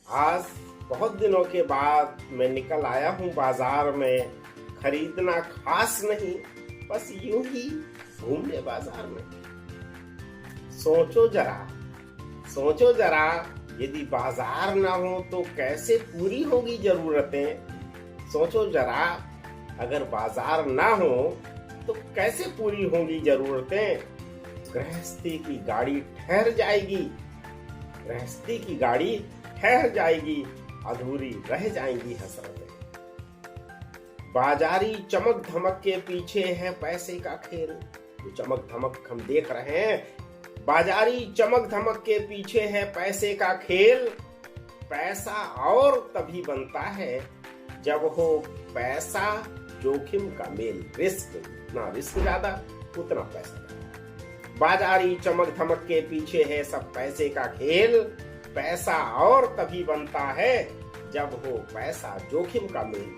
आज बहुत दिनों के बाद मैं निकल आया हूँ बाजार में। खरीदना खास नहीं, बस यूं ही घूमने बाजार में। सोचो जरा, सोचो जरा, यदि बाजार ना हो तो कैसे पूरी होगी जरूरतें। सोचो जरा, अगर बाजार ना हो तो कैसे पूरी होंगी जरूरतें। गृहस्थी की गाड़ी ठहर जाएगी, गृहस्थी की गाड़ी ठहर जाएगी, अधूरी रह जाएंगी हसरतें। बाजारी चमक धमक के पीछे है पैसे का खेल। जो चमक धमक हम देख रहे हैं, बाजारी चमक धमक के पीछे है पैसे का खेल। पैसा और तभी बनता है जब हो पैसा जोखिम का मेल। रिस्क, जितना रिस्क ज्यादा उतना पैसा ज्यादा। बाजारी चमक धमक के पीछे है सब पैसे का खेल। पैसा और तभी बनता है जब हो पैसा जोखिम का मेल।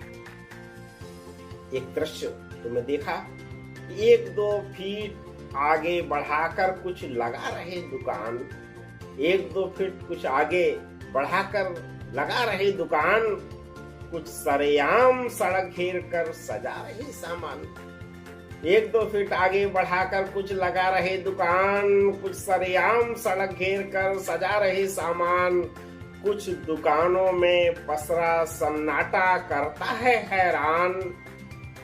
एक दृश्य तुमने देखा, 1-2 फीट आगे बढ़ाकर कुछ लगा रहे दुकान। 1-2 फीट कुछ आगे बढ़ाकर लगा रहे दुकान। कुछ सरेआम सड़क घेर कर सजा रहे सामान। 1-2 फीट आगे बढ़ाकर कुछ लगा रहे दुकान। कुछ सरेआम सड़क घेर कर सजा रहे सामान। कुछ दुकानों में पसरा सन्नाटा करता है हैरान।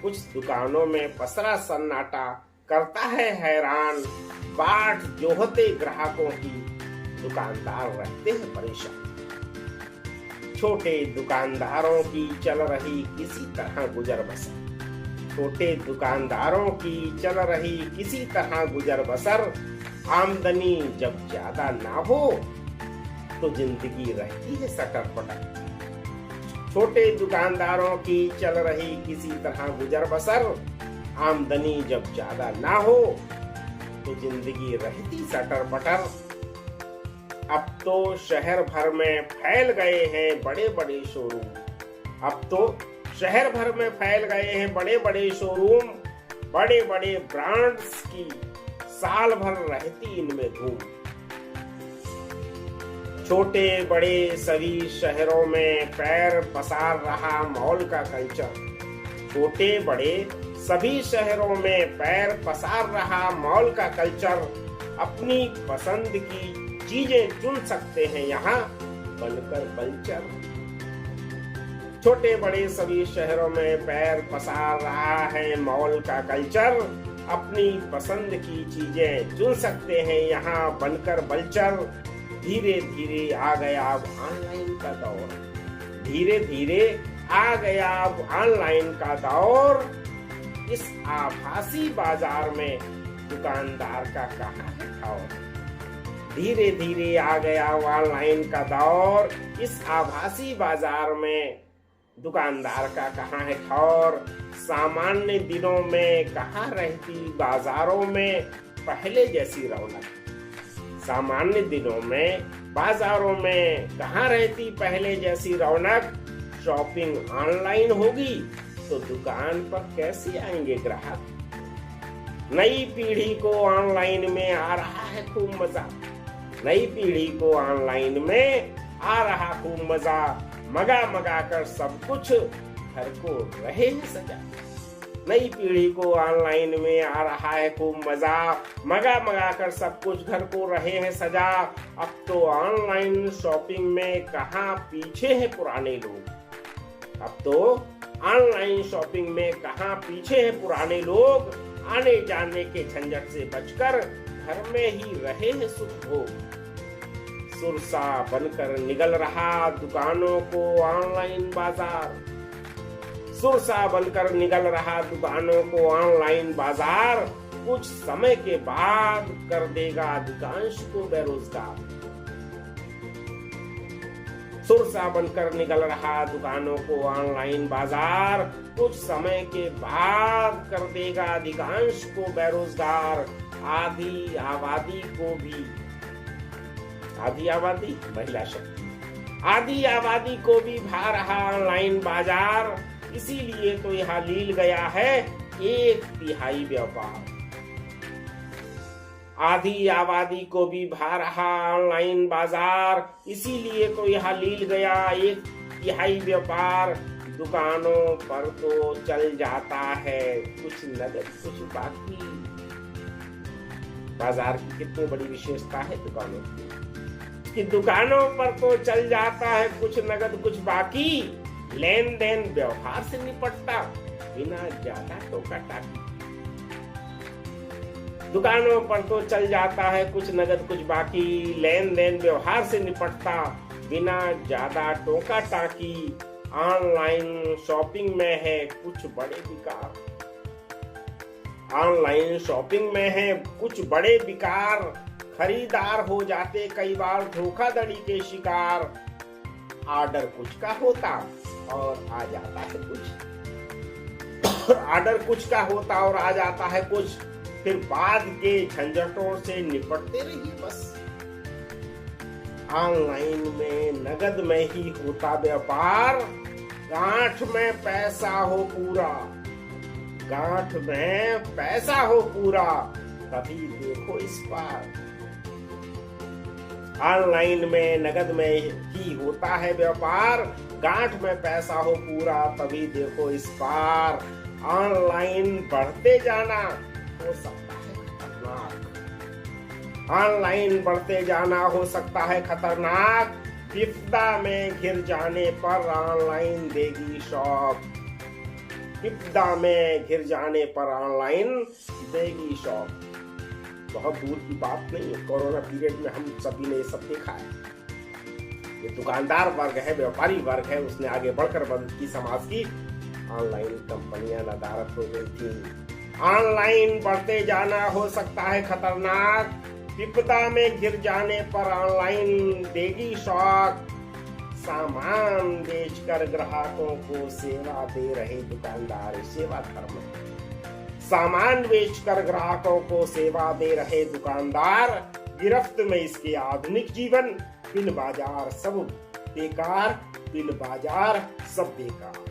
कुछ दुकानों में पसरा सन्नाटा करता है हैरान। बाट जोहते ग्राहकों की दुकानदार रहते हैं परेशान। छोटे दुकानदारों की चल रही किसी तरह गुजर बसर। छोटे दुकानदारों की चल रही किसी तरह गुजर बसर। आमदनी जब ज्यादा ना हो तो जिंदगी रहती है सटर पटर। छोटे दुकानदारों की चल रही किसी तरह गुजर बसर। आमदनी जब ज्यादा ना हो तो जिंदगी रहती सटर पटर। अब तो शहर भर में फैल गए हैं बड़े बड़े शोरूम। अब तो शहर भर में फैल गए हैं बड़े बड़े शोरूम। बड़े बड़े ब्रांड्स की साल भर रहती इनमें धूम। छोटे बड़े सभी शहरों में पैर पसार रहा मॉल का कल्चर। छोटे बड़े सभी शहरों में पैर पसार रहा मॉल का कल्चर। अपनी पसंद की चीजें चुन सकते हैं यहाँ बनकर कल्चर। छोटे बड़े सभी शहरों में पैर पसार रहा है मॉल का कल्चर। अपनी पसंद की चीजें चुन सकते हैं यहाँ बनकर बल्चर। धीरे धीरे आ गया अब ऑनलाइन का दौर। धीरे धीरे आ गया अब ऑनलाइन का दौर। इस आभासी बाजार में दुकानदार का कहाँ है ठौर। धीरे धीरे आ गया ऑनलाइन का दौर। इस आभासी बाजार में दुकानदार का कहाँ है ठौर। सामान्य दिनों में कहाँ रहती बाजारों में पहले जैसी रौनक। सामान्य दिनों में बाजारों में कहाँ रहती पहले जैसी रौनक। शॉपिंग ऑनलाइन होगी तो दुकान पर कैसे आएंगे ग्राहक। नई पीढ़ी को ऑनलाइन में आ रहा है खूब मजा। नई पीढ़ी को ऑनलाइन में आ रहा खूब मजा। मगा मगा कर सब कुछ घर को रहे हैं सजा। नई पीढ़ी को ऑनलाइन में आ रहा है खूब मजा। मगा मगा कर सब कुछ घर को रहे हैं सजा। अब तो ऑनलाइन शॉपिंग में कहाँ पीछे हैं पुराने लोग। अब तो ऑनलाइन शॉपिंग में कहाँ पीछे हैं पुराने लोग। आने जाने के झंझट से बचकर घर में ही रहे हैं सुख भोग। सुरसा बनकर निगल रहा दुकानों को ऑनलाइन बाजार। सुरसा बनकर निगल रहा दुकानों को ऑनलाइन बाजार। कुछ समय के बाद कर देगा अधिकांश को बेरोजगार। सुरसा बनकर निगल रहा दुकानों को ऑनलाइन बाजार। कुछ समय के बाद कर देगा अधिकांश को बेरोजगार। आधी आबादी को भी, आधी आबादी महिला शक्ति, आधी आबादी को भी भा रहा ऑनलाइन बाजार। इसीलिए तो यहाँ लील गया है 1/3 व्यापार। आधी आबादी को भी भा रहा ऑनलाइन बाजार, इसीलिए तो यहाँ लील गया 1/3 व्यापार। दुकानों पर तो चल जाता है कुछ नगद कुछ बाकी। बाजार की कितनी बड़ी विशेषता है दुकानों की, कि दुकानों पर तो चल जाता है कुछ नगद कुछ बाकी। लेन देन व्यवहार से निपटता बिना ज्यादा टोका टाकी। दुकानों पर तो चल जाता है कुछ नगद कुछ बाकी। लेन देन व्यवहार से निपटता बिना ज्यादा टोका टाकी। ऑनलाइन शॉपिंग में है कुछ बड़े विकार। ऑनलाइन शॉपिंग में है कुछ बड़े विकार। खरीदार हो जाते कई बार धोखाधड़ी के शिकार। ऑर्डर कुछ का होता और आ जाता है कुछ। ऑर्डर कुछ का होता और आ जाता है कुछ। फिर बाद के झंझटों से निपटते रहिए बस। ऑनलाइन में नगद में ही होता व्यापार। गांठ में पैसा हो पूरा। गांठ में पैसा हो पूरा, तभी देखो इस पार। ऑनलाइन में नगद में ही होता है व्यापार। गांठ में पैसा हो पूरा, तभी देखो इस पार। ऑनलाइन बढ़ते जाना हो सकता है खतरनाक। ऑनलाइन बढ़ते जाना हो सकता है खतरनाक। विपदा में घिर जाने पर ऑनलाइन देगी शॉक। विपदा में घिर जाने पर ऑनलाइन देगी शॉक। बहुत दूर की बात नहीं है, कोरोना पीरियड में हम सभी ने ये सब देखा है। ये दुकानदार वर्ग है, व्यापारी वर्ग है, उसने आगे बढ़कर मदद की समाज की। ऑनलाइन कंपनियां नदारत हो गई थी। ऑनलाइन बढ़ते जाना हो सकता है खतरनाक। विपदा में घिर जाने पर ऑनलाइन देगी शॉक। सामान बेचकर ग्राहकों को सेवा दे रहे दुकानदार सेवा धर्म। सामान बेचकर ग्राहकों को सेवा दे रहे दुकानदार। गिरफ्त में इसके आधुनिक जीवन। बिन बाजार सब बेकार, बिन बाजार सब बेकार।